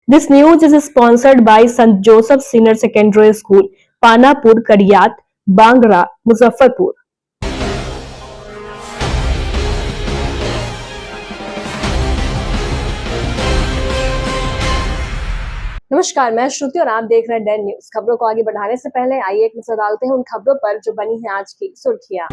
This news is sponsored by St. Joseph Senior Secondary School, Panapur, Kariyat, Bangra, Muzaffarpur. नमस्कार, मैं श्रुति और आप देख रहे हैं डेन न्यूज। खबरों को आगे बढ़ाने से पहले आइए एक नजर डालते हैं उन खबरों पर जो बनी है आज की सुर्खियां।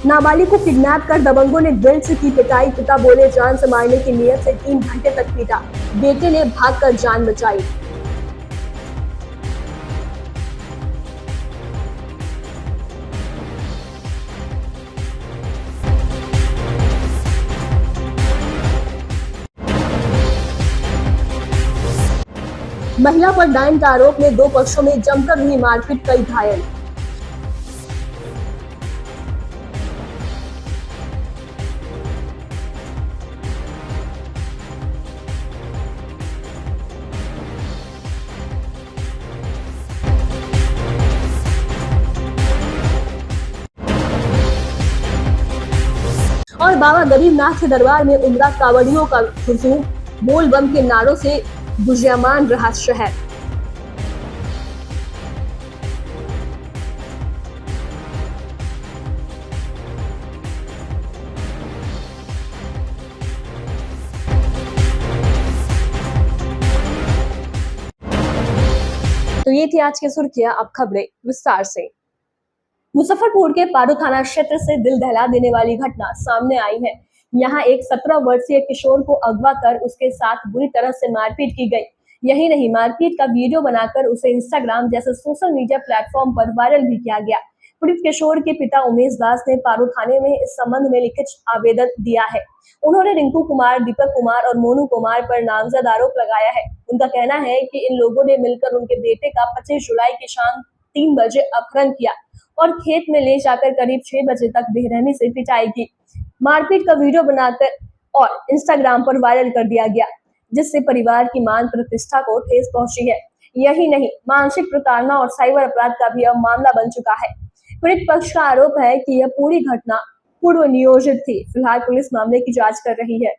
नाबालिग को किडनैप कर दबंगों ने बेल्ट से की पिटाई। पिता बोले जान से मारने की नीयत से 3 घंटे तक पीटा। बेटे ने भागकर जान बचाई। महिला पर डायन का आरोप में 2 पक्षों में जमकर हुई मारपीट, कई घायल। और बाबा गरीबनाथ के दरबार में उमरा कांवड़ियों का हुजूम, बोल बम के नारों से गुंजायमान रहा शहर। तो ये थी आज की सुर्खियां, अब खबरें विस्तार से। मुजफ्फरपुर के पारू थाना क्षेत्र से दिल दहला देने वाली घटना सामने आई है। यहाँ एक 17 वर्षीय किशोर को अगवा कर उसके साथ बुरी तरह से मारपीट की गई। यही नहीं, मारपीट का वीडियो बनाकर उसे इंस्टाग्राम जैसे सोशल मीडिया प्लेटफॉर्म पर वायरल भी किया गया। पीड़ित किशोर के पिता उमेश दास ने पारू थाने में इस संबंध में लिखित आवेदन दिया है। उन्होंने रिंकू कुमार, दीपक कुमार और मोनू कुमार पर नामजद आरोप लगाया है। उनका कहना है कि इन लोगों ने मिलकर उनके बेटे का 25 जुलाई की शाम 3 बजे अपहरण किया और खेत में ले जाकर करीब 6 बजे तक बेरहमी से पिटाई की। मारपीट का वीडियो बनाकर और इंस्टाग्राम पर वायरल कर दिया गया, जिससे परिवार की मान प्रतिष्ठा को ठेस पहुंची है। यही नहीं, मानसिक प्रताड़ना और साइबर अपराध का भी अब मामला बन चुका है। पीड़ित पक्ष का आरोप है कि यह पूरी घटना पूर्व नियोजित थी। फिलहाल पुलिस मामले की जांच कर रही है।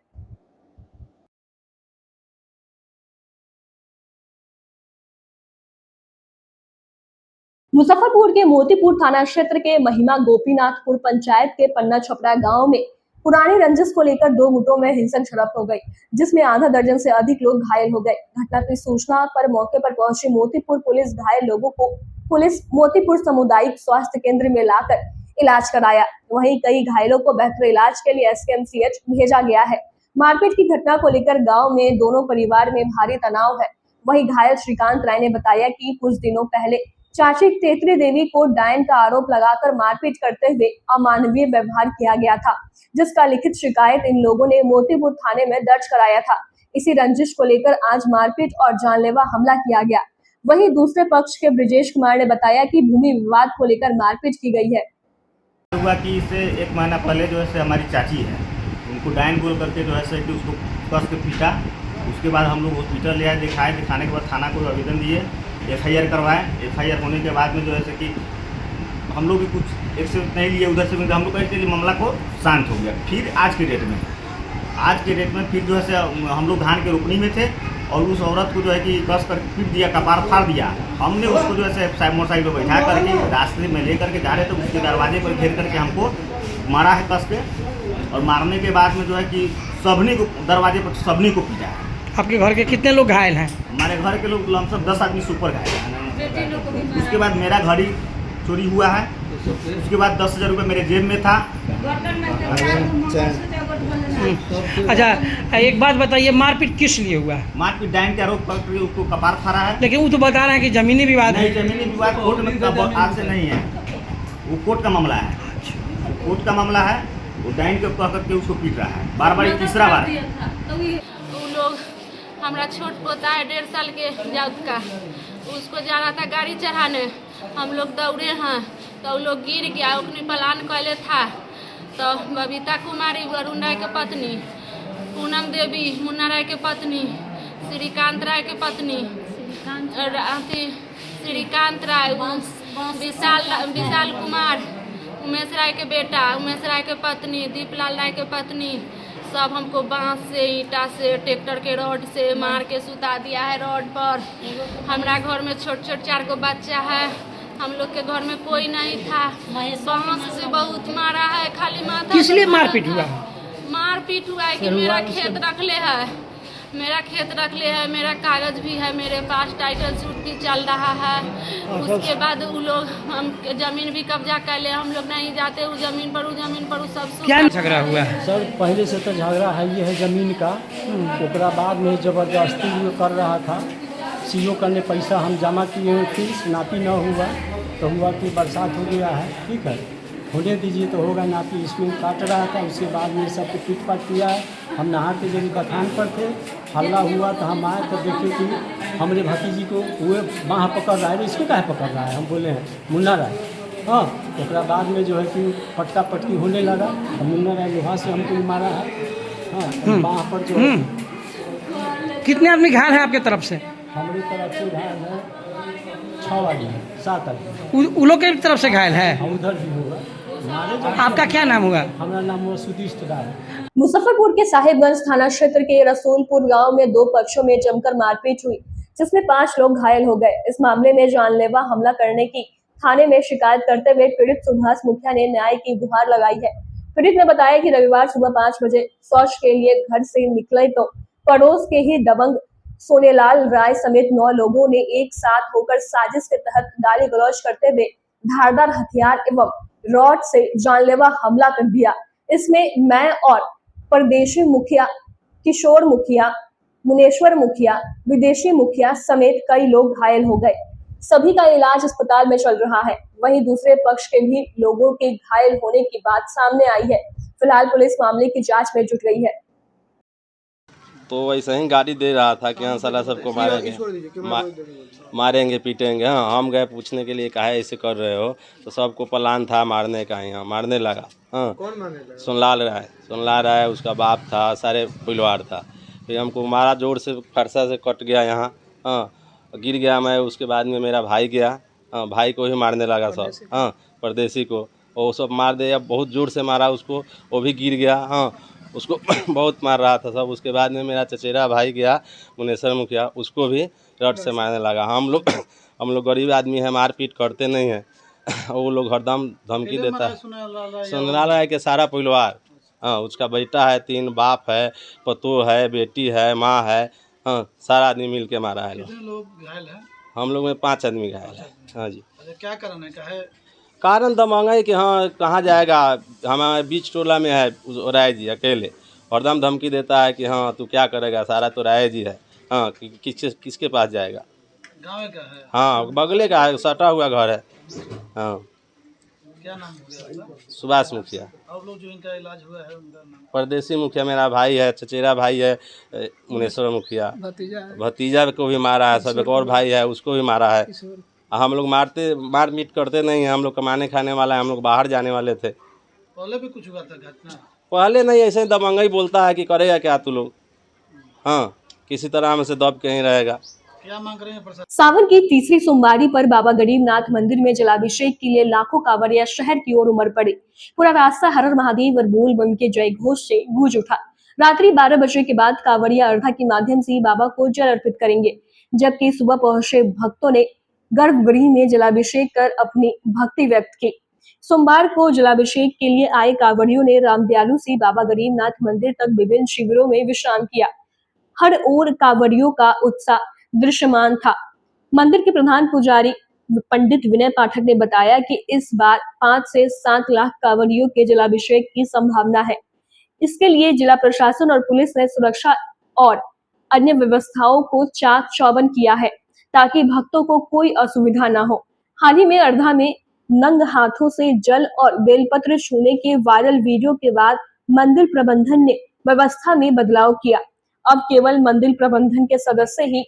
मुजफ्फरपुर के मोतीपुर थाना क्षेत्र के महिमा गोपीनाथपुर पंचायत के पन्ना छपरा गांव में पुरानी रंजिश को लेकर 2 गुटों में हिंसक झड़प हो गई, जिसमें आधा दर्जन से अधिक लोग घायल हो गए। घटना की सूचना पर मौके पर पहुंची मोतीपुर पुलिस घायल लोगों को मोतीपुर सामुदायिक स्वास्थ्य केंद्र में लाकर इलाज कराया। वहीं कई घायलों को बेहतर इलाज के लिए SKMCH भेजा गया है। मारपीट की घटना को लेकर गाँव में दोनों परिवार में भारी तनाव है। वहीं घायल श्रीकांत राय ने बताया कि कुछ दिनों पहले चाची तेतरी देवी को डायन का आरोप लगाकर मारपीट करते हुए अमानवीय व्यवहार किया गया था, जिसका लिखित शिकायत इन लोगों ने मोतीपुर थाने में दर्ज कराया था। इसी रंजिश को लेकर आज मारपीट और जानलेवा हमला किया गया। वहीं दूसरे पक्ष के ब्रिजेश कुमार ने बताया कि भूमि विवाद को लेकर मारपीट की गई है। हुआ कि इससे 1 महीना पहले जो है हमारी चाची है, उनको डायन बोल करके जो है कि उसको कस के पीटा। उसके बाद हम लोग हॉस्पिटल ले आए, दिखाने के बाद थाना को आवेदन दिए, FIR करवाए। FIR होने के बाद में जो है कि हम लोग भी कुछ एक्शन नहीं लिए उधर से, हम लोग कहते मामला को शांत हो गया। फिर आज के डेट में फिर जो है हम लोग धान के रोपनी में थे और उस औरत को जो है कि कस कर पीट दिया, कपार फाड़ दिया। हमने उसको जो है मोटरसाइकिल पर बैठा करके रास्ते में ले करके जा रहे थे, उसके दरवाजे पर घेर करके हमको मारा है कस के। और मारने के बाद में जो है कि सबनी को दरवाजे पर सबनी को पीटा है। आपके घर के कितने लोग घायल हैं? हमारे घर के लोग लमसम 10 आदमी सुपर घायल हैं। उसके बाद मेरा घड़ी चोरी हुआ है। उसके बाद 10,000 रुपये मेरे जेब में था। अच्छा, एक बात बताइए, मारपीट किस लिए हुआ है? मारपीट डायन के आरोप पर उसको कपार फाड़ा है। लेकिन वो तो बता रहे हैं कि जमीनी विवाद है। जमीनी विवाद कोर्ट में आज से नहीं है, वो कोर्ट का मामला है। कोर्ट का मामला है। वो डायन के कह करके उसको पीट रहा है बार-बार, तीसरा बार। हमारा छोट पोता है 1.5 साल के जात का, उसको जा रहा था गाड़ी चढ़ाने। हम लोग दौड़े हैं तो वो लोग गिर गया। अपनी प्लान कैले था तो बबीता कुमारी वरुण राय के पत्नी, पूनम देवी मुन्ना राय के पत्नी, श्रीकांत राय के पत्नी, श्रीकांत राय, विशाल कुमार उमेश राय के बेटा, उमेश राय के पत्नी, दीपलाल राय के पत्नी, सब हमको बांस से, ईटा से, ट्रैक्टर के रॉड से मार के सुता दिया है रॉड पर। हमारा घर में छोट छोट 4 गो बच्चा है, हम लोग के घर में कोई नहीं था। बांस से बहुत मारा है, खाली माथा। किस लिए मारपीट हुआ? मारपीट हुआ है कि मेरा खेत रखले है, मेरा खेत रखले है, मेरा कागज भी है मेरे पास, टाइटल सूट भी चल रहा है। उसके बाद वो लोग हम जमीन भी कब्जा कर ले, हम लोग नहीं जाते उस जमीन पर, वो सब क्या झगड़ा हुआ है? सर पहले से तो झगड़ा है, ये है ज़मीन का। ओकरा बाद में ज़बरदस्ती वो कर रहा था। सीओ करने पैसा हम जमा किए हैं, फीस नापी न हुआ तो हुआ कि बरसात हो गया है, ठीक है, होने दीजिए तो होगा नापी। इसमें काट रहा था, उसके बाद में सबको पीट पाट किया है। हम नहा के जब बथान पर थे, हल्ला हुआ तो हम आए तो देखे कि हमारे भतीजी को हुए बाँह पकड़ रहा है। इसको काहे पकड़ रहा है? हम बोले हैं मुन्ना राय। हाँ, उसके बाद में जो है कि पटका पटकी होने लगा। मुन्ना राय लोहा से हमको मारा है। हाँ, बाँह पर जो है। कितने आदमी घायल है आपके तरफ से? हमारी तरफ से घायल है 6 आदमी, 7 आदमी। उन लोग की तरफ से घायल है? उधर भी होगा। आपका क्या नाम होगा? हमारा नाम हुआ सुदीष्ट राय। मुजफ्फरपुर के साहिबगंज थाना क्षेत्र के रसूलपुर गांव में 2 पक्षों में जमकर मारपीट हुई, जिसमें 5 लोग घायल हो गए। इस मामले में जानलेवा हमला करने की थाने में शिकायत करते हुए पीड़ित सुभाष मुखिया ने न्याय की गुहार लगाई है। पीड़ित ने बताया कि रविवार सुबह 5 बजे शौच के लिए घर से निकले तो पड़ोस के ही दबंग सोनेलाल राय समेत 9 लोगों ने एक साथ होकर साजिश के तहत गाली गलौज करते हुए धारदार हथियार एवं रॉड से जानलेवा हमला कर दिया। इसमें मैं और परदेशी मुखिया, किशोर मुखिया, मुनेश्वर मुखिया, विदेशी मुखिया समेत कई लोग घायल हो गए। सभी का इलाज अस्पताल में चल रहा है। वहीं दूसरे पक्ष के भी लोगों के घायल होने की बात सामने आई है। फिलहाल पुलिस मामले की जांच में जुट गई है। तो वैसे ही गाड़ी दे रहा था कि हाँ साला सबको मारेंगे पीटेंगे। हाँ, हम गए पूछने के लिए, काहे ऐसे कर रहे हो? तो सबको प्लान था मारने का, यहाँ मारने लगा। हाँ, कौन मारने लगा? सुनलाल राय, उसका बाप था, सारे परिवार था। फिर हमको मारा जोर से, फरसा से कट गया यहाँ। हाँ, गिर गया मैं। उसके बाद में मेरा भाई गया, हाँ, भाई को ही मारने लगा सब। हाँ, परदेसी को वो सब मार दिया, बहुत जोर से मारा उसको, वो भी गिर गया। हाँ, उसको बहुत मार रहा था सब। उसके बाद में मेरा चचेरा भाई गया, मुनेश्वर मुखिया, उसको भी रड से मारने लगा। हम लोग गरीब आदमी हैं, मारपीट करते नहीं हैं। वो लोग हरदम धमकी देता है। सुनलाल राय के सारा परिवार, हाँ, उसका बेटा है, 3 बाप है, पतो है, बेटी है, माँ है। हाँ, सारा आदमी मिल के मारा है। लोग घायल हैं? हम लोग में 5 आदमी घायल है। हाँ जी। क्या कारण है? कारण दमंगा है कि हाँ कहाँ जाएगा, हमारे बीच टोला में है राय जी अकेले, हरदम धमकी देता है कि हाँ तू क्या करेगा, सारा तो राय जी है। हाँ, किसके पास जाएगा? गाँव का है? हाँ, बगले का है, सटा हुआ घर है। हाँ। क्या नाम है? सुभाष मुखिया। और लोग जो इनका इलाज हुआ है उनका नाम? परदेसी मुखिया मेरा भाई है, चचेरा भाई है, मुनेश्वर मुखिया, भतीजा को भी मारा है। सब एक और भाई है, उसको भी मारा है। हम लोग मारपीट करते नहीं हैं। हम लोग कमाने खाने वाला है, हम लोग बाहर जाने वाले थे। पहले भी कुछ हुआ था घटना? पहले नहीं, ऐसे ही दबंगा ही बोलता है कि करेगा क्या तू लोग। हाँ, किसी तरह में से दब के ही रहेगा। क्या मांग रहे हैं प्रशासन? सावन की तीसरी सोमवारी पर बाबा गरीबनाथ मंदिर में जलाभिषेक के लिए लाखों कांवरिया शहर की ओर उमड़ पड़े। पूरा रास्ता हर हर महादेव और बोल बम के जय घोष से गूंज उठा। रात्रि 12 बजे के बाद कांवरिया अर्घा के माध्यम से बाबा को जल अर्पित करेंगे, जबकि सुबह पहुंचे भक्तों ने गर्भगृह में जलाभिषेक कर अपनी भक्ति व्यक्त की। सोमवार को जलाभिषेक के लिए आए कांवड़ियों ने रामदयालु से बाबा गरीबनाथ मंदिर तक विभिन्न शिविरों में विश्राम किया। हर ओर कांवड़ियों का उत्साह दृश्यमान था। मंदिर के प्रधान पुजारी पंडित विनय पाठक ने बताया कि इस बार 5 से 7 लाख कांवड़ियों के जलाभिषेक की संभावना है। इसके लिए जिला प्रशासन और पुलिस ने सुरक्षा और अन्य व्यवस्थाओं को चाक चौबंद किया है, ताकि भक्तों को कोई असुविधा न हो। हाल ही में अर्धा में नंग हाथों से जल और बेलपत्र छूने के वायरल वीडियो के बाद मंदिर प्रबंधन ने व्यवस्था में बदलाव किया। अब केवल मंदिर प्रबंधन के सदस्य ही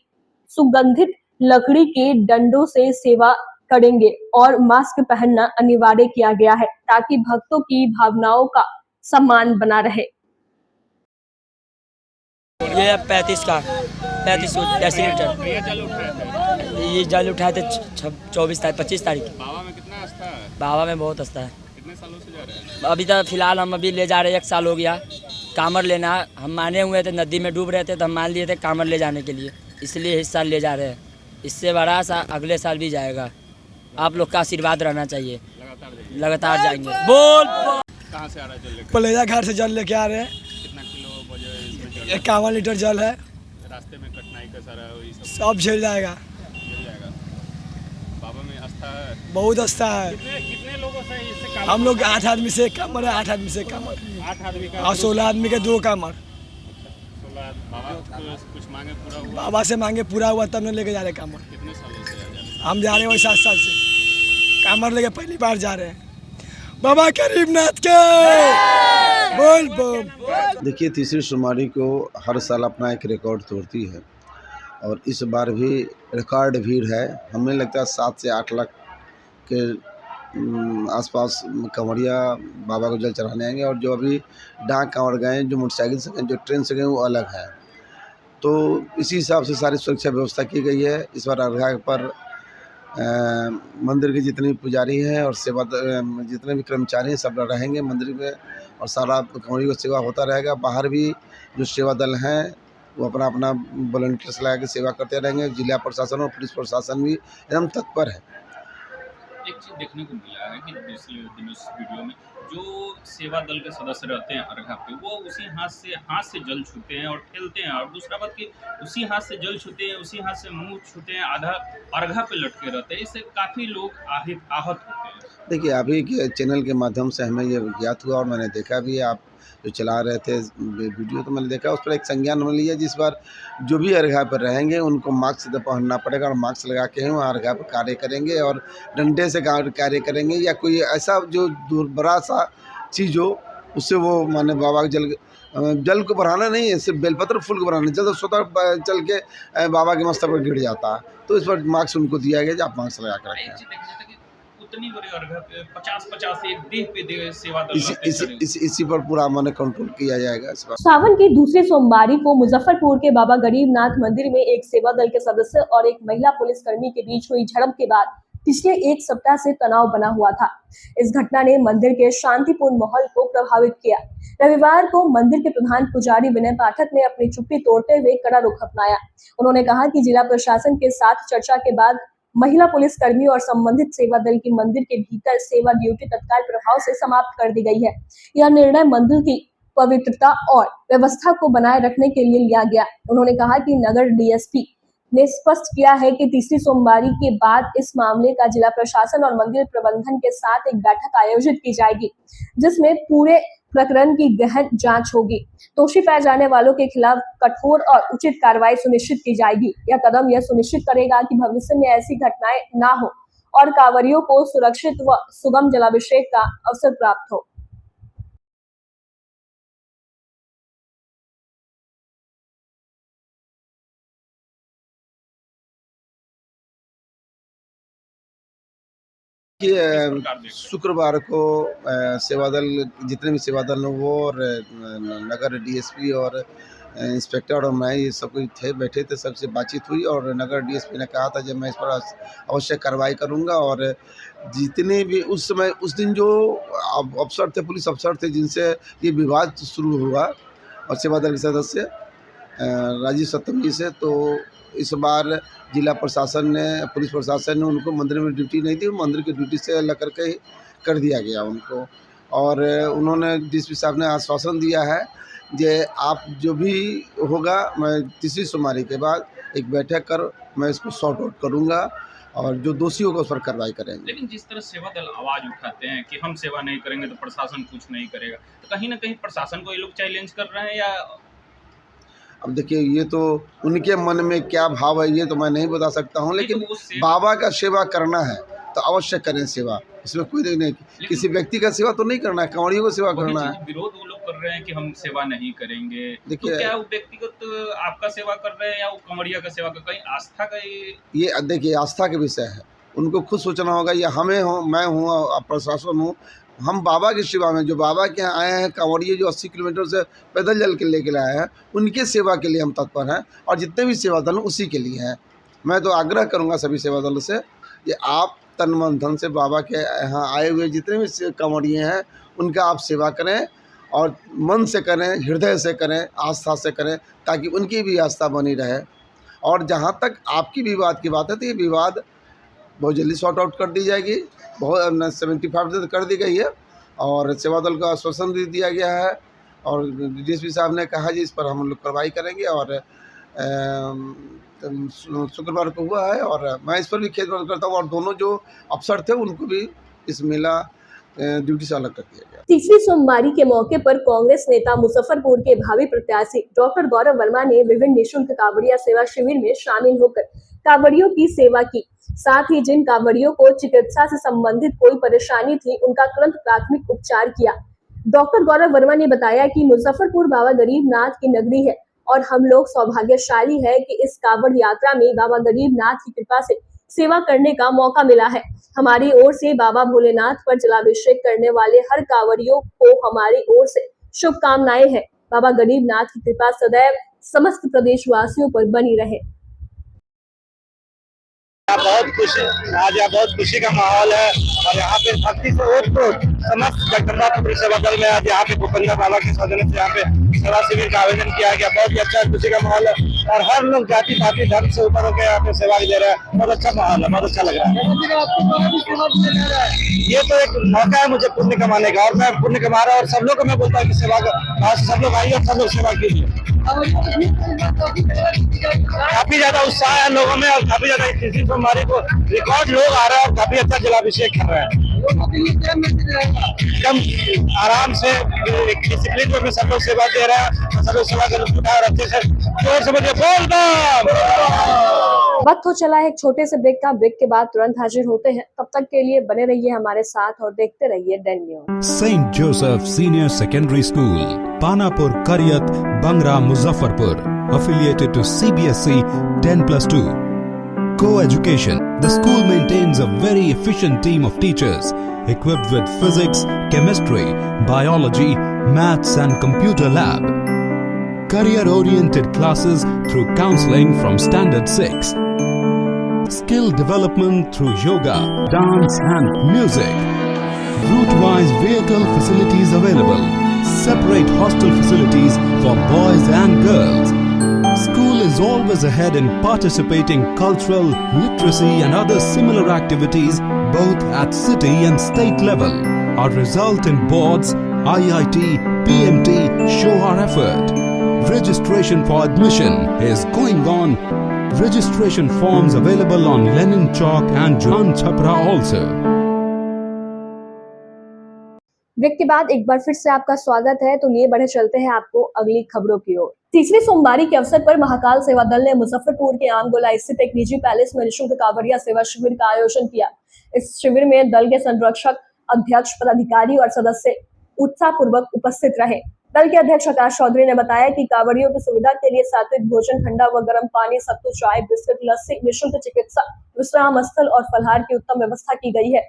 सुगंधित लकड़ी के डंडों से सेवा करेंगे और मास्क पहनना अनिवार्य किया गया है, ताकि भक्तों की भावनाओं का सम्मान बना रहे। ये 35 लीटर ये जल उठाए थे 25 तारीख। बाबा में कितना आस्था है? बाबा में बहुत आस्था है। कितने सालों से जा रहे हैं? अभी तक फ़िलहाल हम अभी ले जा रहे हैं, 1 साल हो गया। कांवर लेना हम माने हुए थे, नदी में डूब रहे थे तो हम मान लिए थे कांवर ले जाने के लिए, इसलिए इस साल ले जा रहे हैं। इससे बड़ा सा अगले साल भी जाएगा। आप लोग का आशीर्वाद रहना चाहिए, लगातार जाएंगे। बोल कहाँ से आ रहा है जल लेकर? पलेजा घाट से जल लेके आ रहे हैं। कितना किलो बजे इसमें जल? 51 लीटर जल है। रास्ते में कठिनाई का सारा ये सब झेल जाएगा। मिल जाएगा। बाबा में आस्था है, बहुत आस्था है। कितने लोगों से इससे काम? हम लोग 8 आदमी से एक कामर है, 8 आदमी से एक कामर 8 आदमी का और 16 आदमी के 2 कामर। 16 बाबा कुछ मांगे पूरा हुआ? बाबा से मांगे पूरा हुआ तब न लेके जा रहे कामर। कितने सालों से जा रहे हैं? हम जा रहे हैं वही 7 साल से कामर लेके पहली बार जा रहे हैं। बाबा गरीबनाथ के बोल बोल। देखिए, तीसरी सोमवारी को हर साल अपना एक रिकॉर्ड तोड़ती है और इस बार भी रिकॉर्ड भीड़ है। हमें लगता है 7 से 8 लाख के आसपास कंवरिया बाबा को जल चढ़ाने आएंगे और जो अभी डाक कांवड़ गए, जो मोटरसाइकिल से गए, जो ट्रेन से गए, वो अलग है। तो इसी हिसाब से सारी सुरक्षा व्यवस्था की गई है। इस बार अर्घा पर मंदिर के जितने भी पुजारी हैं और सेवा जितने भी कर्मचारी हैं सब रहेंगे मंदिर में और सारा कंवरी को सेवा होता रहेगा। बाहर भी जो सेवा दल हैं वो अपना अपना वॉलंटियर्स लगा के सेवा करते रहेंगे। जिला प्रशासन और पुलिस प्रशासन भी एकदम तत्पर है। एक चीज़ देखने को मिला है कि पिछले दिनों इस वीडियो में जो सेवा दल के सदस्य रहते हैं अर्घा पे, वो उसी हाथ से जल छूते हैं और ठेलते हैं, और दूसरा बात कि उसी हाथ से जल छूते हैं, उसी हाथ से मुंह छूते हैं, आधा अर्घा पे लटके रहते हैं। इससे काफ़ी लोग आहत होते हैं। देखिए, अभी के चैनल के माध्यम से हमें ये ज्ञात हुआ और मैंने देखा भी, आप जो चला रहे थे वीडियो तो मैंने देखा, उस पर एक संज्ञान मिल लिया। जिस बार जो भी अर्घा पर रहेंगे उनको मास्क पहनना पड़ेगा और मास्क लगा के ही वहाँ अर्घा पर कार्य करेंगे और डंडे से कार्य करेंगे या कोई ऐसा जो बड़ा सा चीज़ हो उससे वो माने बाबा के जल को बढ़ाना नहीं है, सिर्फ बेलपत्र फूल को बढ़ाना, जब स्वतः चल के बाबा के मस्तक पर गिर जाता है। तो इस पर मास्क उनको दिया गया, आप मास्क लगा कर रखें। उतनी बड़ी अर्घा पे 50-50 एक देह पे सेवा दल इसी पर पूरा माने कंट्रोल किया जाएगा इस बार। सावन की दूसरी सोमवारी को मुजफ्फरपुर के बाबा गरीबनाथ मंदिर में एक सेवा दल के सदस्य और एक महिला पुलिसकर्मी के बीच हुई झड़प के बाद पिछले 1 सप्ताह से तनाव बना हुआ था। इस घटना ने मंदिर के शांतिपूर्ण माहौल को प्रभावित किया। रविवार को मंदिर के प्रधान पुजारी विनय पाठक ने अपनी चुप्पी तोड़ते हुए कड़ा रुख अपनाया। उन्होंने कहा कि जिला प्रशासन के साथ चर्चा के बाद महिला पुलिसकर्मी और संबंधित सेवा दल की मंदिर के भीतर सेवा ड्यूटी तत्काल प्रभाव से समाप्त कर दी गई है। यह निर्णय मंदिर की पवित्रता और व्यवस्था को बनाए रखने के लिए लिया गया। उन्होंने कहा कि नगर डीएसपी ने स्पष्ट किया है कि तीसरी सोमवारी के बाद इस मामले का जिला प्रशासन और मंदिर प्रबंधन के साथ एक बैठक आयोजित की जाएगी, जिसमें पूरे प्रकरण की गहन जांच होगी। दोषी पाए जाने वालों के खिलाफ कठोर और उचित कार्रवाई सुनिश्चित की जाएगी। यह कदम यह सुनिश्चित करेगा कि भविष्य में ऐसी घटनाएं ना हो और कांवरियों को सुरक्षित व सुगम जलाभिषेक का अवसर प्राप्त हो। शुक्रवार को सेवा दल जितने भी सेवा दल हैं वो और नगर डीएसपी और इंस्पेक्टर और मैं ये सब थे, बैठे थे, सबसे बातचीत हुई और नगर डीएसपी ने कहा था जब मैं इस पर अवश्य कार्रवाई करूंगा और जितने भी उस समय उस दिन जो अफसर थे, पुलिस अफसर थे जिनसे ये विवाद शुरू हुआ और सेवा दल के सदस्य राजीव सप्तमी से, तो इस बार जिला प्रशासन ने, पुलिस प्रशासन ने उनको मंदिर में ड्यूटी नहीं दी, मंदिर की ड्यूटी से अलग करके ही कर दिया गया उनको। और उन्होंने डीएसपी साहब ने आश्वासन दिया है कि आप जो भी होगा मैं तीसरी सोमवारी के बाद एक बैठक कर मैं इसको सॉर्ट आउट करूँगा और जो दोषी होगा उस पर कार्रवाई करेंगे। लेकिन जिस तरह सेवा दल आवाज़ उठाते हैं कि हम सेवा नहीं करेंगे तो प्रशासन कुछ नहीं करेगा, तो कहीं ना कहीं प्रशासन को ये लोग चैलेंज कर रहे हैं या? अब देखिए, ये तो उनके मन में क्या भाव है ये तो मैं नहीं बता सकता हूँ, लेकिन बाबा का सेवा करना है तो अवश्य करें सेवा, इसमें कोई नहीं, किसी व्यक्ति का सेवा तो नहीं करना है, कांवड़ियों को सेवा करना है। विरोध वो लोग कर रहे हैं कि हम सेवा नहीं करेंगे, देखिए, तो क्या वो व्यक्तिगत आपका सेवा कर रहे हैं या वो कांवड़िया का सेवा कर, कहीं आस्था का ये देखिए आस्था के विषय है, उनको खुद सोचना होगा। ये हमें हो, मैं हूँ, प्रशासन हूँ, हम बाबा की सेवा में, जो बाबा के यहाँ आए हैं कांवड़िए जो 80 किलोमीटर से पैदल जल के लेके आए हैं, उनके सेवा के लिए हम तत्पर हैं और जितने भी सेवा दल उसी के लिए हैं। मैं तो आग्रह करूँगा सभी सेवा दलों से कि आप तन मन धन से बाबा के यहाँ आए हुए जितने भी कांवड़िए हैं उनका आप सेवा करें और मन से करें, हृदय से करें, आस्था से करें, ताकि उनकी भी आस्था बनी रहे। और जहाँ तक आपकी विवाद की बात है तो ये विवाद बहुत जल्दी सॉर्ट आउट कर दी जाएगी। बहुत 75% कर दी गई है और सेवा दल को आश्वासन भी दिया गया है और डीएसपी साहब ने कहा जी इस पर हम लोग कार्रवाई करेंगे और शुक्रवार को हुआ है और मैं इस पर भी खेद करता हूँ। और दोनों जो अफसर थे उनको भी इस मेला ड्यूटी से अलग कर दिया गया। तीसरी सोमवारी के मौके पर कांग्रेस नेता मुजफ्फरपुर के भावी प्रत्याशी डॉक्टर गौरव वर्मा ने विभिन्न निःशुल्क कांवड़िया सेवा शिविर में शामिल होकर कांवड़ियों की सेवा की। साथ ही जिन कांवड़ियों को चिकित्सा से संबंधित कोई परेशानी थी उनका तुरंत प्राथमिक उपचार किया। डॉक्टर गौरव वर्मा ने बताया कि मुजफ्फरपुर बाबा गरीबनाथ की नगरी है और हम लोग सौभाग्यशाली है कि इस कांवड़ यात्रा में बाबा गरीबनाथ की कृपा से सेवा करने का मौका मिला है। हमारी ओर से बाबा भोलेनाथ पर जलाभिषेक करने वाले हर कांवड़ियों को हमारी ओर से शुभकामनाएं हैं। बाबा गरीबनाथ की कृपा सदैव समस्त प्रदेशवासियों पर बनी रहे। बहुत खुशी, आज यहाँ बहुत खुशी का माहौल है और यहाँ पे भक्ति से ओतप्रोत समस्त जगदम्बापुर सेवा दल में आज यहाँ पे भूपेंद्र बाबा के सौजन्य से यहाँ पे सेवा शिविर का आयोजन किया गया। बहुत ही अच्छा खुशी का माहौल है और हर लोग जाति पाति धर्म से ऊपर होकर यहाँ पे सेवा दे रहे हैं। बहुत अच्छा माहौल है, बहुत अच्छा लग रहा है। ये तो एक मौका है मुझे पुण्य कमाने का और मैं पुण्य कमा रहा हूँ और सब लोग को मैं बोलता हूँ कि सेवा सब लोग आइए और सब लोग सेवा कीजिए। काफी ज्यादा उत्साह है लोगों में और काफी ज्यादा तीसरी सोमवारी को रिकॉर्ड लोग आ रहे हैं और काफी अच्छा जलाभिषेक कर रहे हैं। एकदम आराम से डिसिप्लिन में सब लोग सेवा दे रहे हैं, सब लोग सेवा कर उठा और अच्छे से जोर से बोलिए बोल बम। वक्त हो चला है एक छोटे से ब्रेक का। ब्रेक के बाद तुरंत हाजिर होते हैं। तब तक के लिए बने रहिए हमारे साथ और देखते रहिए Den News. Saint Joseph senior secondary school, Panapur, Kariyat, Bangra, Muzaffarpur, affiliated to CBSE 10+2. Co-education. The school maintains a very efficient team of teachers equipped with physics, chemistry, biology, maths and computer lab. Career-oriented classes through counseling from Standard 6. Skill development through yoga, dance and music. Route-wise vehicle facilities available. Separate hostel facilities for boys and girls. School is always ahead in participating cultural, literacy and other similar activities both at city and state level. Our result in boards, IIT, PMT show our effort. Registration for admission is going on. Registration forms available on Lenin Chalk and John Chhapra also. Break के बाद एक बार फिर से आपका स्वागत है। तो लिए बढ़े चलते हैं आपको अगली खबरों की ओर। तीसरी सोमवारी के अवसर पर महाकाल सेवा दल ने मुजफ्फरपुर के आमगोला स्थित एक निजी पैलेस में निःशुल्क कांवड़िया सेवा शिविर का आयोजन किया। इस शिविर में दल के संरक्षक, अध्यक्ष, पदाधिकारी और सदस्य उत्साहपूर्वक उपस्थित रहे। दल के अध्यक्ष आकाश चौधरी ने बताया कि कांवड़ियों की सुविधा के लिए सात्विक भोजन, ठंडा व गर्म पानी, सत्तू, चाय, बिस्किट, लस्सी, निःशुल्क चिकित्सा, विश्राम स्थल और फलहार की उत्तम व्यवस्था की गई है।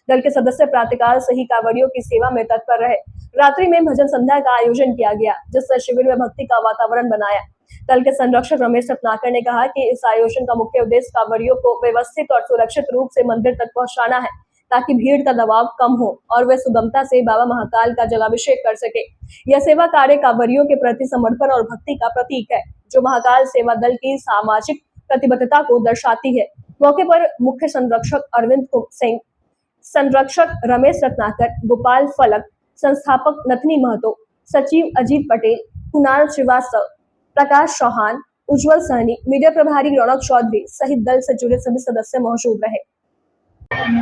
दल के सदस्य प्रातःकाल से ही कांवड़ियों की सेवा में तत्पर रहे। रात्रि में भजन संध्या का आयोजन किया गया, जिससे शिविर में भक्ति का वातावरण बनाया। दल के संरक्षक रमेश रत्नाकर ने कहा कि इस आयोजन का मुख्य उद्देश्य कांवड़ियों को व्यवस्थित और सुरक्षित रूप से मंदिर तक पहुंचाना है, ताकि भीड़ का दबाव कम हो और वे सुगमता से बाबा महाकाल का जलाभिषेक कर सके। यह सेवा कार्य कांवड़ियों के प्रति समर्पण और भक्ति का प्रतीक है, जो महाकाल सेवा दल की सामाजिक प्रतिबद्धता को दर्शाती है। मौके पर मुख्य संरक्षक अरविंद सिंह, संरक्षक रमेश रत्नाकर, गोपाल फलक, संस्थापक नथनी महतो, सचिव अजीत पटेल, कुणाल श्रीवास्तव, प्रकाश चौहान, उज्जवल सहनी, मीडिया प्रभारी रौनक चौधरी सहित दल से जुड़े सभी सदस्य मौजूद रहे।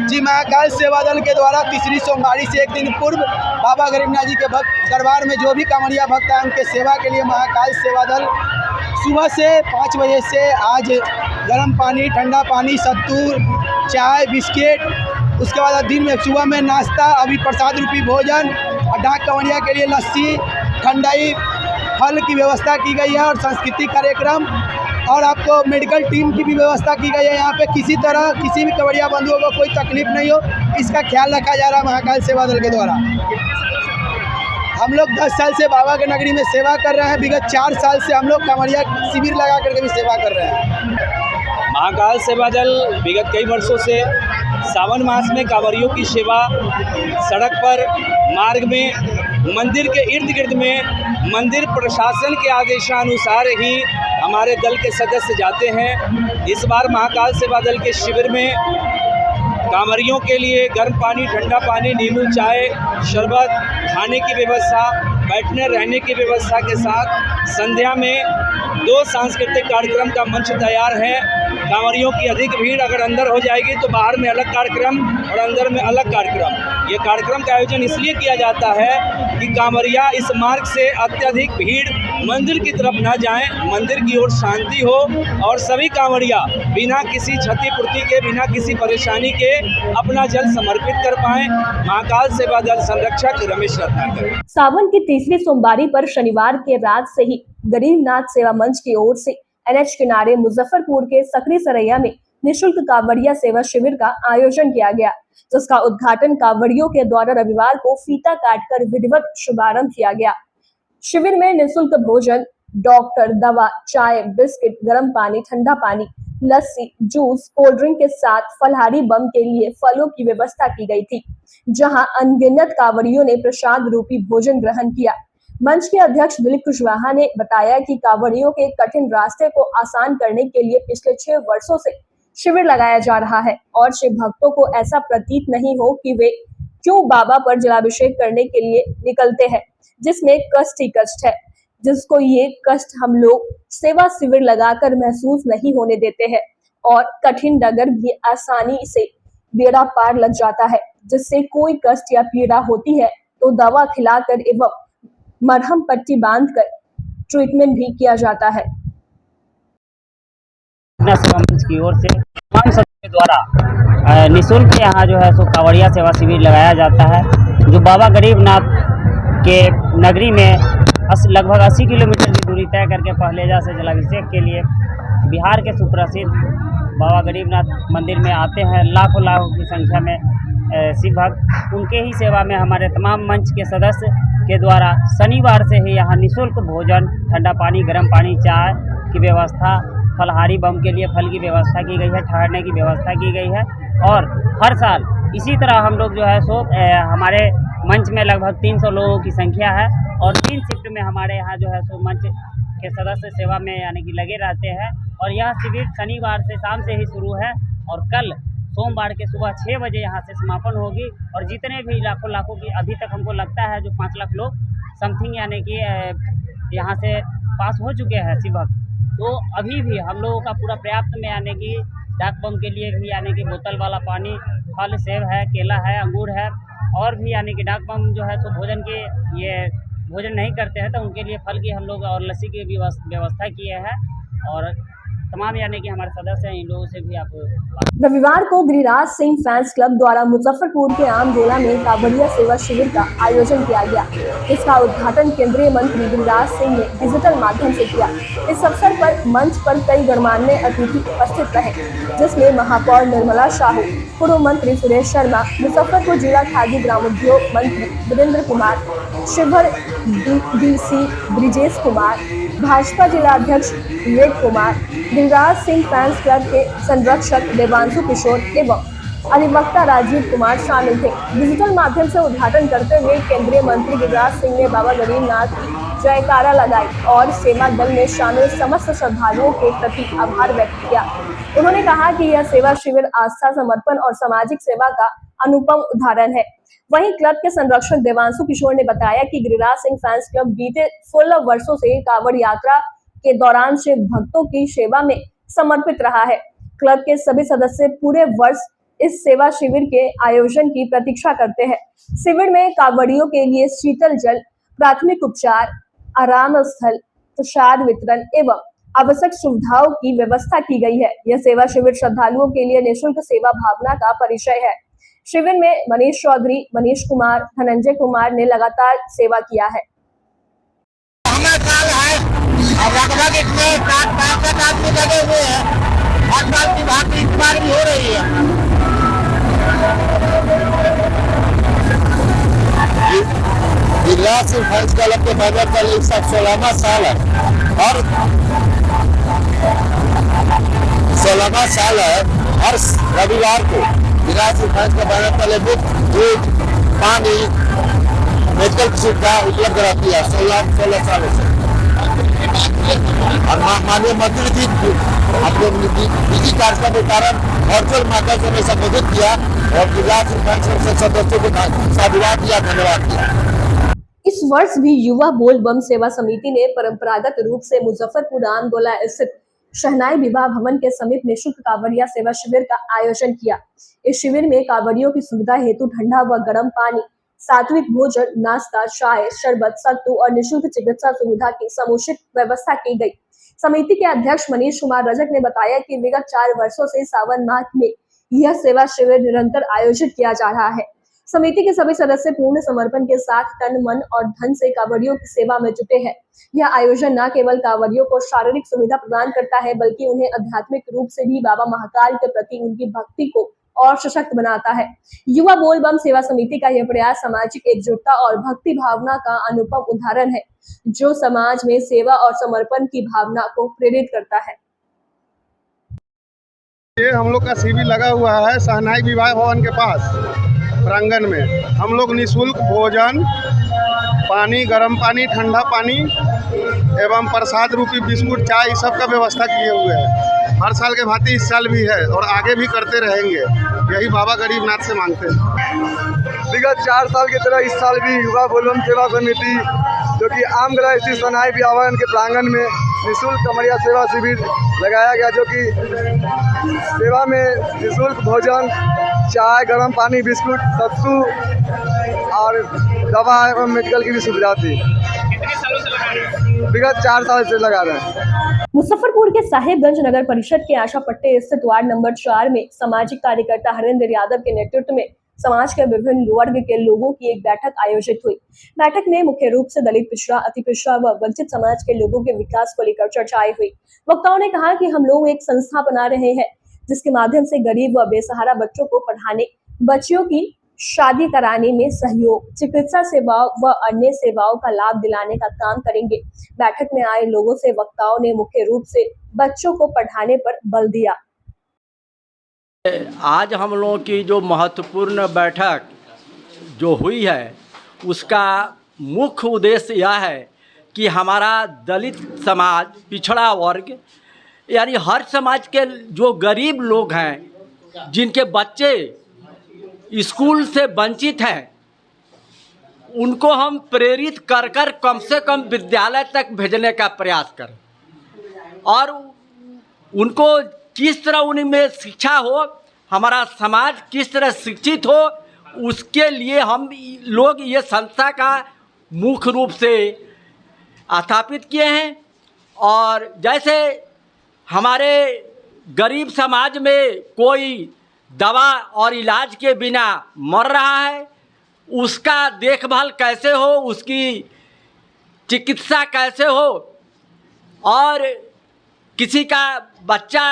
जी, महाकाल सेवा दल के द्वारा तीसरी सोमवारी से एक दिन पूर्व बाबा गरीबनाथ जी के भक्त दरबार में जो भी कांवड़िया भक्त हैं उनके सेवा के लिए महाकाल सेवा दल सुबह से 5 बजे से आज गर्म पानी, ठंडा पानी, सत्तू, चाय, बिस्किट, उसके बाद दिन में सुबह में नाश्ता, अभी प्रसाद रूपी भोजन और डाक कांवड़िया के लिए लस्सी, ठंडाई, फल की व्यवस्था की गई है और सांस्कृतिक कार्यक्रम और आपको मेडिकल टीम की भी व्यवस्था की गई है। यहाँ पे किसी तरह किसी भी कांवड़िया बंधुओं को कोई तकलीफ नहीं हो, इसका ख्याल रखा जा रहा है महाकाल सेवा दल के द्वारा। हम लोग 10 साल से बाबा के नगरी में सेवा कर रहे हैं। विगत 4 साल से हम लोग कांवड़िया शिविर लगा करके भी सेवा कर रहे हैं। महाकाल सेवा दल विगत कई वर्षों से सावन मास में कांवरियों की सेवा सड़क पर, मार्ग में, मंदिर के इर्द गिर्द में मंदिर प्रशासन के आदेशानुसार ही हमारे दल के सदस्य जाते हैं। इस बार महाकाल सेवा दल के शिविर में कांवरियों के लिए गर्म पानी, ठंडा पानी, नींबू चाय, शरबत, खाने की व्यवस्था, बैठने रहने की व्यवस्था के साथ संध्या में 2 सांस्कृतिक कार्यक्रम का मंच तैयार है। कांवरियों की अधिक भीड़ अगर अंदर हो जाएगी तो बाहर में अलग कार्यक्रम और अंदर में अलग कार्यक्रम। ये कार्यक्रम का आयोजन इसलिए किया जाता है कि कांवरिया इस मार्ग से अत्यधिक भीड़ मंदिर की तरफ ना जाएं, मंदिर की ओर शांति हो और सभी कांवरिया बिना किसी क्षतिपूर्ति के, बिना किसी परेशानी के अपना जल समर्पित कर पाएं। महाकाल सेवा दल संरक्षक रमेश रत्नाकर। सावन की तीसरी सोमवारी पर शनिवार के रात से ही गरीबनाथ सेवा मंच की ओर से NH किनारे मुजफ्फरपुर के सकरी सरैया में निःशुल्क कांवड़िया सेवा शिविर का आयोजन किया गया, जिसका उद्घाटन कांवड़ियों के द्वारा रविवार को फीता काटकर विधिवत शुभारंभ किया गया। शिविर में निःशुल्क भोजन, डॉक्टर, दवा, चाय, बिस्किट, गर्म पानी, ठंडा पानी, लस्सी, जूस, कोल्ड ड्रिंक के साथ फलहारी बम के लिए फलों की व्यवस्था की गई थी, जहां अनगिनत कांवड़ियों ने प्रसाद रूपी भोजन ग्रहण किया। मंच के अध्यक्ष दिलीप कुशवाहा ने बताया कि कांवड़ियों के कठिन रास्ते को आसान करने के लिए पिछले 6 वर्षों से शिविर लगाया जा रहा है और शिव भक्तों को ऐसा प्रतीत नहीं हो कि वे क्यों बाबा पर जलाभिषेक करने के लिए निकलते हैं, जिसमें कष्ट ही कष्ट है, जिसको ये कष्ट हम लोग सेवा शिविर लगाकर महसूस नहीं होने देते हैं और कठिन डगर भी आसानी से बेड़ा पार लग जाता है। जिससे कोई कष्ट या पीड़ा होती है तो दवा खिलाकर एवं मरहम पट्टी बांधकर ट्रीटमेंट भी किया जाता है। सेवा मंच की ओर से तमाम सदस्यों के द्वारा निःशुल्क यहाँ जो है सो कांवड़िया सेवा शिविर लगाया जाता है, जो बाबा गरीबनाथ के नगरी में लगभग 80 किलोमीटर की दूरी तय करके पहलेजा से जलाभिषेक के लिए बिहार के सुप्रसिद्ध बाबा गरीबनाथ मंदिर में आते हैं। लाखों की संख्या में शिव भक्त, उनके ही सेवा में हमारे तमाम मंच के सदस्य के द्वारा शनिवार से ही यहाँ निःशुल्क भोजन, ठंडा पानी, गर्म पानी, चाय की व्यवस्था, फलहारी बम के लिए फल की व्यवस्था की गई है, ठहरने की व्यवस्था की गई है। और हर साल इसी तरह हम लोग जो है सो हमारे मंच में लगभग 300 लोगों की संख्या है और 3 शिफ्ट में हमारे यहाँ जो है सो मंच के सदस्य सेवा में यानी कि लगे रहते हैं। और यह शिविर शनिवार से शाम से ही शुरू है और कल सोमवार के सुबह 6 बजे यहाँ से समापन होगी। और जितने भी लाखों की अभी तक हमको लगता है जो 5 लाख लोग समथिंग यानी कि यहाँ से पास हो चुके हैं शिव भक्त, तो अभी भी हम लोगों का पूरा पर्याप्त में यानी कि डाक बम के लिए भी यानी कि बोतल वाला पानी, फल, सेब है, केला है, अंगूर है और भी यानी कि डाक बम जो है तो भोजन के ये भोजन नहीं करते हैं तो उनके लिए फल की हम लोग और लस्सी की व्यवस्था किए हैं। और तमाम यानी कि हमारे सदस्य हैं, इन लोगों से भी आप। रविवार को गिरिराज सिंह फैंस क्लब द्वारा मुजफ्फरपुर के आमगोला में कांवड़िया सेवा शिविर का आयोजन किया गया। इसका उद्घाटन केंद्रीय मंत्री गिरिराज सिंह ने डिजिटल माध्यम से किया। इस अवसर पर मंच पर कई गणमान्य अतिथि उपस्थित रहे, जिसमें महापौर निर्मला साहू, पूर्व मंत्री सुरेश शर्मा, मुजफ्फरपुर जिला खादी ग्रामोद्योग मंत्री वीरेंद्र कुमार, शिवहर DC ब्रिजेश कुमार, भाजपा जिला अध्यक्ष विवेक कुमार, गिरिराज सिंह फैंस क्लब के संरक्षक देवांशु किशोर एवं अधिवक्ता राजीव कुमार शामिल थे। डिजिटल माध्यम से उद्घाटन करते हुए केंद्रीय मंत्री गिरिराज सिंह ने बाबा गरीबनाथ की जयकारा लगाई और सेवा दल में शामिल समस्त श्रद्धालुओं के प्रति आभार व्यक्त किया। उन्होंने कहा कि यह सेवा शिविर आस्था, समर्पण और सामाजिक सेवा का अनुपम उदाहरण है। वहीं क्लब के संरक्षक देवांशु किशोर ने बताया कि गिरिराज सिंह फैंस क्लब बीते 16 वर्षों से कांवड़ यात्रा के दौरान शिव भक्तों की सेवा में समर्पित रहा है। क्लब के सभी सदस्य पूरे वर्ष इस सेवा शिविर के आयोजन की प्रतीक्षा करते हैं। शिविर में कांवड़ियों के लिए शीतल जल, प्राथमिक उपचार, आराम स्थल, प्रसाद वितरण एवं आवश्यक सुविधाओं की व्यवस्था की गई है। यह सेवा शिविर श्रद्धालुओं के लिए निःशुल्क सेवा भावना का परिचय है। शिविर में मनीष चौधरी, मनीष कुमार, धनंजय कुमार ने लगातार सेवा किया है। लगभग इसमें 60-65 आदमी लगे हुए हैं। हर साल की भांति इस बार भी हो रही है। गिरिराज सिंह फैंस क्लब के बैनर पर 16वां साल है और 16वां साल है। हर रविवार को विकास विभाग का बैनर तले मुफ्त दूध, पानी, मेडिकल की सुविधा उपलब्ध रहती है 16 सालों से। और माननीय मंत्री जी अपने निजी कार्यक्रम के कारण वर्चुअल माध्यम से हमें संबोधित किया और विकास विभाग से सदस्यों को साधुवाद दिया, धन्यवाद दिया। इस वर्ष भी युवा बोल बम सेवा समिति ने परंपरागत रूप से मुजफ्फरपुर रामगोला स्थित शहनाई विवाह भवन के समीप निःशुल्क कांवड़िया सेवा शिविर का आयोजन किया। इस शिविर में कांवड़ियों की सुविधा हेतु ठंडा व गर्म पानी, सात्विक भोजन, नाश्ता, चाय, शरबत, सत्तू और निःशुल्क चिकित्सा सुविधा की समुचित व्यवस्था की गई। समिति के अध्यक्ष मनीष कुमार रजक ने बताया कि विगत 4 वर्षों से सावन माह में यह सेवा शिविर निरंतर आयोजित किया जा रहा है। समिति के सभी सदस्य पूर्ण समर्पण के साथ तन, मन और धन से कांवड़ियों की सेवा में जुटे हैं। यह आयोजन न केवल कांवड़ियों को शारीरिक सुविधा प्रदान करता है, बल्कि उन्हें आध्यात्मिक रूप से भी बाबा महाकाल के प्रति उनकी भक्ति को और सशक्त बनाता है। युवा बोल बम सेवा समिति का यह प्रयास सामाजिक एकजुटता और भक्ति भावना का अनुपम उदाहरण है, जो समाज में सेवा और समर्पण की भावना को प्रेरित करता है। ये हम लोग का शिविर लगा हुआ है शहनाई विवाह भवन के पास प्रांगण में। हम लोग निःशुल्क भोजन, पानी, गर्म पानी, ठंडा पानी एवं प्रसाद रूपी बिस्कुट, चाय सब का व्यवस्था किए हुए हैं। हर साल के भांति इस साल भी है और आगे भी करते रहेंगे, यही बाबा गरीबनाथ से मांगते हैं। विगत 4 साल की तरह इस साल भी युवा बोलबम सेवा समिति जो कि आमगढ़ स्थित शहनाई विवाह भवन के प्रांगण में निःशुल्क कांवड़िया सेवा शिविर लगाया गया, जो कि सेवा में निःशुल्क भोजन, चाय, गर्म पानी, बिस्कुट, सत्तू और दवा एवं मेडिकल की भी सुविधा थी। कितने सालों से लगा रहे हैं? विगत 4 साल से लगा रहे हैं। मुजफ्फरपुर के साहेबगंज नगर परिषद के आशा पट्टे स्थित वार्ड नंबर 4 में सामाजिक कार्यकर्ता हरेंद्र यादव के नेतृत्व में समाज के विभिन्न वर्ग के लोगों की एक बैठक आयोजित हुई। बैठक में मुख्य रूप से दलित, पिछड़ा, अति पिछड़ा व वंचित समाज के लोगों के विकास को लेकर चर्चाएं हुई। वक्ताओं ने कहा कि हम लोग एक संस्था बना रहे हैं जिसके माध्यम से गरीब व बेसहारा बच्चों को पढ़ाने, बच्चियों की शादी कराने में सहयोग, चिकित्सा सेवाओं व अन्य सेवाओं का लाभ दिलाने का काम करेंगे। बैठक में आए लोगों से वक्ताओं ने मुख्य रूप से बच्चों को पढ़ाने पर बल दिया। आज हम लोगों की जो महत्वपूर्ण बैठक जो हुई है उसका मुख्य उद्देश्य यह है कि हमारा दलित समाज, पिछड़ा वर्ग, यानी हर समाज के जो गरीब लोग हैं, जिनके बच्चे स्कूल से वंचित हैं, उनको हम प्रेरित कर कर कम से कम विद्यालय तक भेजने का प्रयास करें और उनको किस तरह उनमें शिक्षा हो, हमारा समाज किस तरह शिक्षित हो, उसके लिए हम लोग ये संस्था का मुख्य रूप से स्थापित किए हैं। और जैसे हमारे गरीब समाज में कोई दवा और इलाज के बिना मर रहा है, उसका देखभाल कैसे हो, उसकी चिकित्सा कैसे हो, और किसी का बच्चा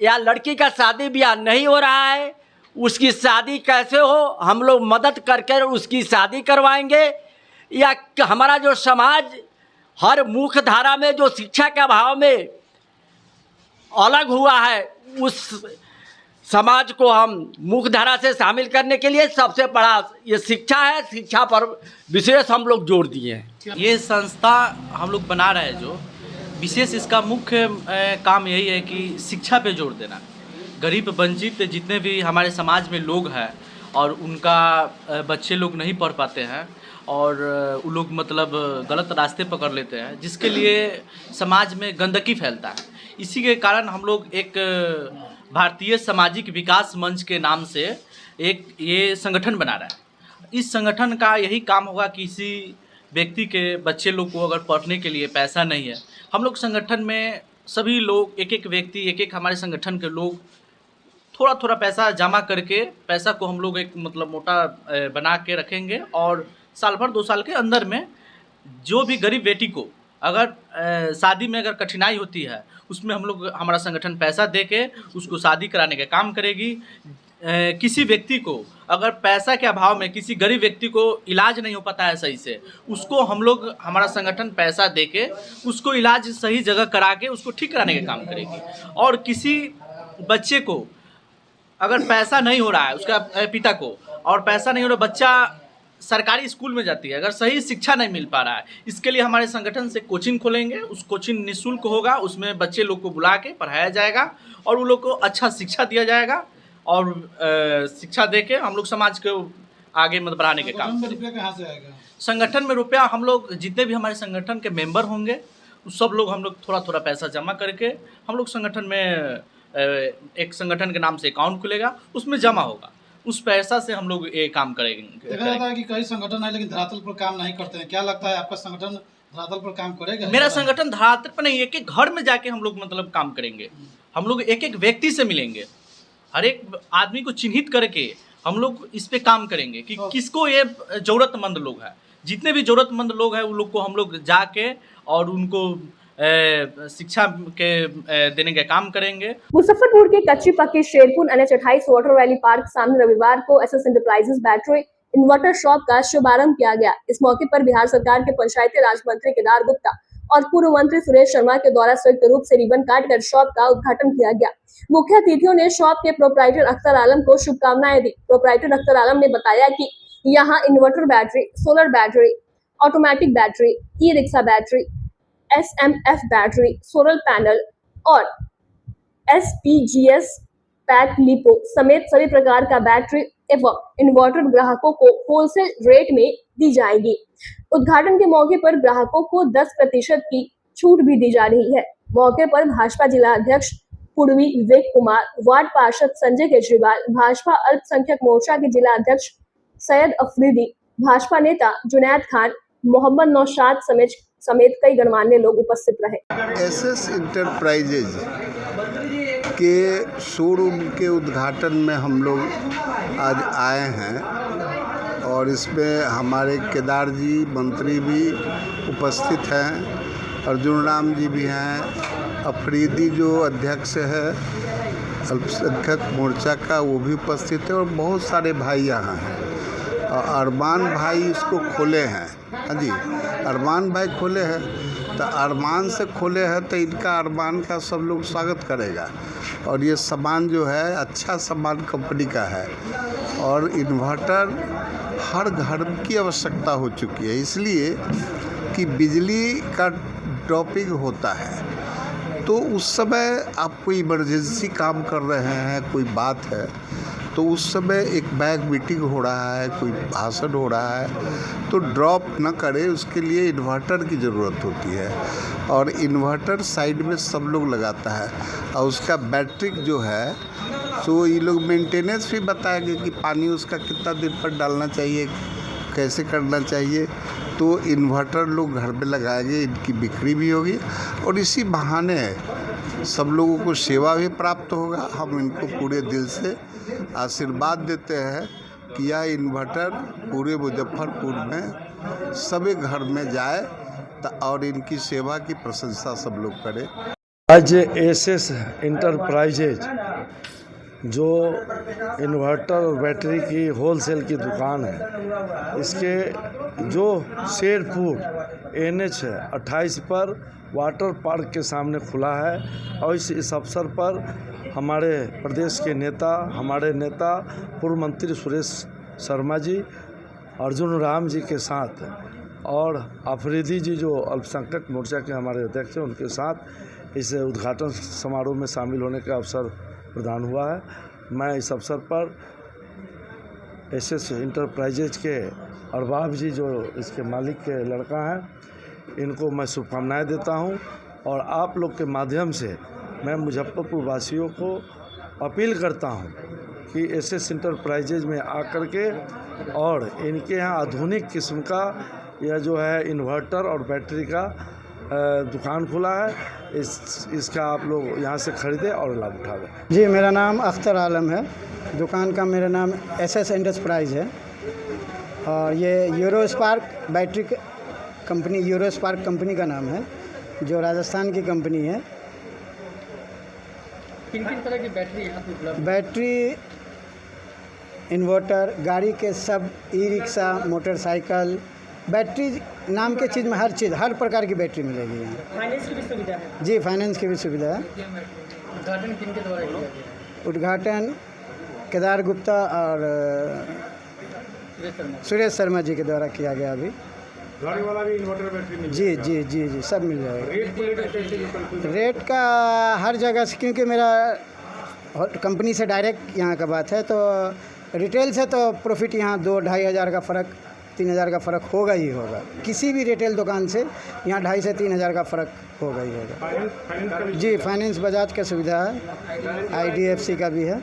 या लड़की का शादी ब्याह नहीं हो रहा है, उसकी शादी कैसे हो, हम लोग मदद करके उसकी शादी करवाएंगे। या हमारा जो समाज हर मुख्य धारा में जो शिक्षा के अभाव में अलग हुआ है, उस समाज को हम मुख्य धारा से शामिल करने के लिए सबसे बड़ा ये शिक्षा है, शिक्षा पर विशेष हम लोग जोर दिए हैं। ये संस्था हम लोग बना रहे हैं, जो विशेष इसका मुख्य काम यही है कि शिक्षा पे जोर देना। गरीब वंचित जितने भी हमारे समाज में लोग हैं और उनका बच्चे लोग नहीं पढ़ पाते हैं और वो लोग मतलब गलत रास्ते पकड़ लेते हैं, जिसके लिए समाज में गंदगी फैलता है। इसी के कारण हम लोग एक भारतीय सामाजिक विकास मंच के नाम से एक ये संगठन बना रहा है। इस संगठन का यही काम होगा कि किसी व्यक्ति के बच्चे लोग को अगर पढ़ने के लिए पैसा नहीं है, हम लोग संगठन में सभी लोग एक एक व्यक्ति, एक एक हमारे संगठन के लोग थोड़ा थोड़ा पैसा जमा करके पैसा को हम लोग एक मतलब मोटा बना के रखेंगे और साल भर 2 साल के अंदर में जो भी गरीब बेटी को अगर शादी में अगर कठिनाई होती है, उसमें हम लोग हमारा संगठन पैसा दे के उसको शादी कराने का काम करेगी। किसी व्यक्ति को अगर पैसा के अभाव में किसी गरीब व्यक्ति को इलाज नहीं हो पाता है सही से, उसको हम लोग हमारा संगठन पैसा देके उसको इलाज सही जगह करा के उसको ठीक कराने का काम करेगी। और किसी बच्चे को अगर पैसा नहीं हो रहा है उसका पिता को, और पैसा नहीं हो रहा, बच्चा सरकारी स्कूल में जाती है, अगर सही शिक्षा नहीं मिल पा रहा है, इसके लिए हमारे संगठन से कोचिंग खोलेंगे। उस कोचिंग निःशुल्क होगा, उसमें बच्चे लोग को बुला के पढ़ाया जाएगा और उन लोग को अच्छा शिक्षा दिया जाएगा, और शिक्षा दे के हम लोग समाज को आगे मतलब बढ़ाने के काम करेंगे। रुपया कहाँ से आएगा? संगठन में रुपया हम लोग जितने भी हमारे संगठन के मेंबर होंगे सब लोग हम लोग थोड़ा थोड़ा पैसा जमा करके हम लोग संगठन में एक संगठन के नाम से अकाउंट खुलेगा, उसमें जमा होगा, उस पैसा से हम लोग ये काम करेंगे। देखा जाता है कि कई संगठन है लेकिन धरातल पर काम नहीं करते हैं, क्या लगता है आपका संगठन धरातल पर काम करेगा? मेरा संगठन धरातल पर नहीं, एक एक घर में जाके हम लोग मतलब काम करेंगे। हम लोग एक एक व्यक्ति से मिलेंगे, हर एक आदमी को चिन्हित करके हम लोग इस पे काम करेंगे कि किसको ये ज़रूरतमंद लोग हैं, जितने भी ज़रूरतमंद लोग हैं उन लोग को हम लोग जाके और उनको शिक्षा के देने का काम करेंगे। मुजफ्फरपुर के कच्ची पक्की Sherpur NH 28 water valley park सामने रविवार को SS enterprises battery inverter shop का शुभारंभ किया गया। इस मौके पर बिहार सरकार के पंचायती राज मंत्री केदार गुप्ता और पूर्व मंत्री सुरेश शर्मा के द्वारा संयुक्त रूप से रिबन काटकर शॉप का उद्घाटन किया गया। मुख्य अतिथियों ने शॉप के प्रोपराइटर अख्तर आलम को शुभकामनाएं दी। प्रोपराइटर अख्तर आलम ने बताया कि यहाँ inverter battery, solar battery, automatic battery, e rickshaw battery, SMF battery, solar panel और SPGS पैक लिपो समेत सभी प्रकार का बैटरी एवं इन्वर्टर ग्राहकों को होलसेल रेट में दी जाएगी। उद्घाटन के मौके पर ग्राहकों को 10% की छूट भी दी जा रही है। मौके पर भाजपा जिला अध्यक्ष पूर्वी विवेक कुमार, वार्ड पार्षद संजय केजरीवाल, भाजपा अल्पसंख्यक मोर्चा के जिला अध्यक्ष सैयद अफरीदी, भाजपा नेता जुनैद खान, मोहम्मद नौशाद समेत कई गणमान्य लोग उपस्थित रहे। SS इंटरप्राइजेज के शोरूम के उद्घाटन में हम लोग आज आए हैं और इसमें हमारे केदार जी मंत्री भी उपस्थित हैं, अर्जुन राम जी भी हैं, अफरीदी जो अध्यक्ष है अल्पसंख्यक मोर्चा का वो भी उपस्थित है और बहुत सारे भाई यहाँ हैं। और अरमान भाई इसको खोले हैं, हाँ जी, अरमान भाई खोले हैं, तो अरमान से खोले हैं तो इनका अरमान का सब लोग स्वागत करेगा। और ये सामान जो है अच्छा सामान कंपनी का है और इन्वर्टर हर घर की आवश्यकता हो चुकी है, इसलिए कि बिजली का ड्रॉपिंग होता है तो उस समय आप कोई इमरजेंसी काम कर रहे हैं, कोई बात है तो उस समय एक बैग मीटिंग हो रहा है, कोई भाषण हो रहा है तो ड्रॉप न करे, उसके लिए इन्वर्टर की ज़रूरत होती है और इन्वर्टर साइड में सब लोग लगाता है और उसका बैटरी जो है तो ये लोग मेंटेनेंस भी बताएंगे कि पानी उसका कितना दिन पर डालना चाहिए, कैसे करना चाहिए। तो इन्वर्टर लोग घर में लगाएंगे, इनकी बिक्री भी होगी और इसी बहाने सब लोगों को सेवा भी प्राप्त होगा। हम इनको पूरे दिल से आशीर्वाद देते हैं कि यह इन्वर्टर पूरे मुजफ्फरपुर में सभी घर में जाए और इनकी सेवा की प्रशंसा सब लोग करें। आज SS इंटरप्राइजेज जो इन्वर्टर और बैटरी की होलसेल की दुकान है, इसके जो शेरपुर NH 28 पर वाटर पार्क के सामने खुला है और इस अवसर पर हमारे प्रदेश के नेता, हमारे नेता पूर्व मंत्री सुरेश शर्मा जी, अर्जुन राम जी के साथ और अफरीदी जी जो अल्पसंख्यक मोर्चा के हमारे अध्यक्ष हैं उनके साथ इस उद्घाटन समारोह में शामिल होने का अवसर प्रदान हुआ है। मैं इस अवसर पर SS इंटरप्राइजेज के अरबाब जी जो इसके मालिक के लड़का हैं, इनको मैं शुभकामनाएं देता हूं और आप लोग के माध्यम से मैं मुजफ्फरपुर वासियों को अपील करता हूं कि SS इंटरप्राइजेज में आकर के और इनके यहाँ आधुनिक किस्म का यह जो है इन्वर्टर और बैटरी का दुकान खुला है, इसका आप लोग यहाँ से खरीदें और लाभ उठावें। जी, मेरा नाम अख्तर आलम है, दुकान का मेरा नाम SS एंटरप्राइज है और ये यूरोस्पार्क बैटरी कंपनी, यूरोस्पार्क कंपनी का नाम है जो राजस्थान की कंपनी है। किन किन तरह की बैटरी यहाँ पे उपलब्ध? बैटरी, इन्वर्टर, गाड़ी के सब, ई रिक्शा, मोटरसाइकिल, बैटरी नाम के चीज़ में हर चीज़, हर प्रकार की बैटरी मिलेगी यहाँ। फाइनेंस की भी सुविधा है? जी, फाइनेंस की भी सुविधा है। उद्घाटन किनके द्वारा किया गया? उद्घाटन केदार गुप्ता और सुरेश शर्मा जी के द्वारा किया गया। अभी गाड़ी वाला भी इन्वर्टर बैटरी मिल जी जी जी जी सब मिल जाएगा। रेट का हर जगह से, क्योंकि मेरा कंपनी से डायरेक्ट यहाँ का बात है, तो रिटेल से तो प्रॉफिट यहाँ 2-2.5 हज़ार का फ़र्क, 3 हज़ार का फ़र्क होगा ही होगा। किसी भी रिटेल दुकान से यहाँ 2.5 से 3 हज़ार का फ़र्क होगा ही होगा। जी फाइनेंस बजाज का सुविधा है, IDFC का भी है।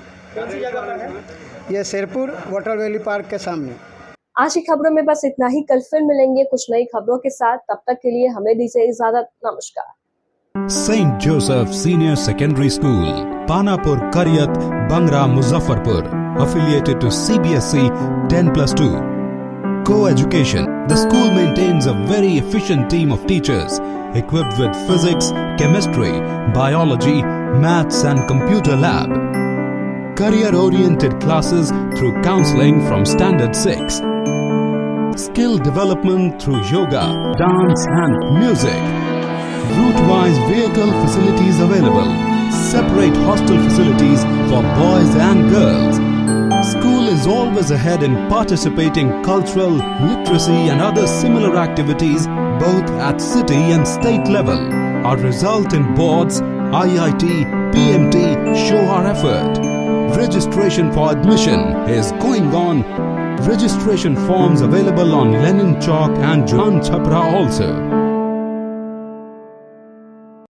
ये शेरपुर वाटर वैली पार्क के सामने। आज की खबरों में बस इतना ही। कल फिर मिलेंगे कुछ नई खबरों के साथ। तब तक के लिए हमें दीजिए इजाजत। नमस्कार। St. Joseph Senior Secondary School, Panapur, Karyat, Bangra, Muzaffarpur, affiliated to CBSE 10+2. Co-education. The school maintains a very efficient team of teachers equipped with physics, chemistry, biology, maths and computer lab. Career-oriented classes through counseling from Standard 6. Skill development through yoga, dance and music. Route-wise vehicle facilities available. Separate hostel facilities for boys and girls. School is always ahead in participating cultural, literacy and other similar activities both at city and state level. Our result in boards, IIT, PMT show our effort. Registration for admission is going on. Registration forms available on Lenin Chalk and John Chhapra also.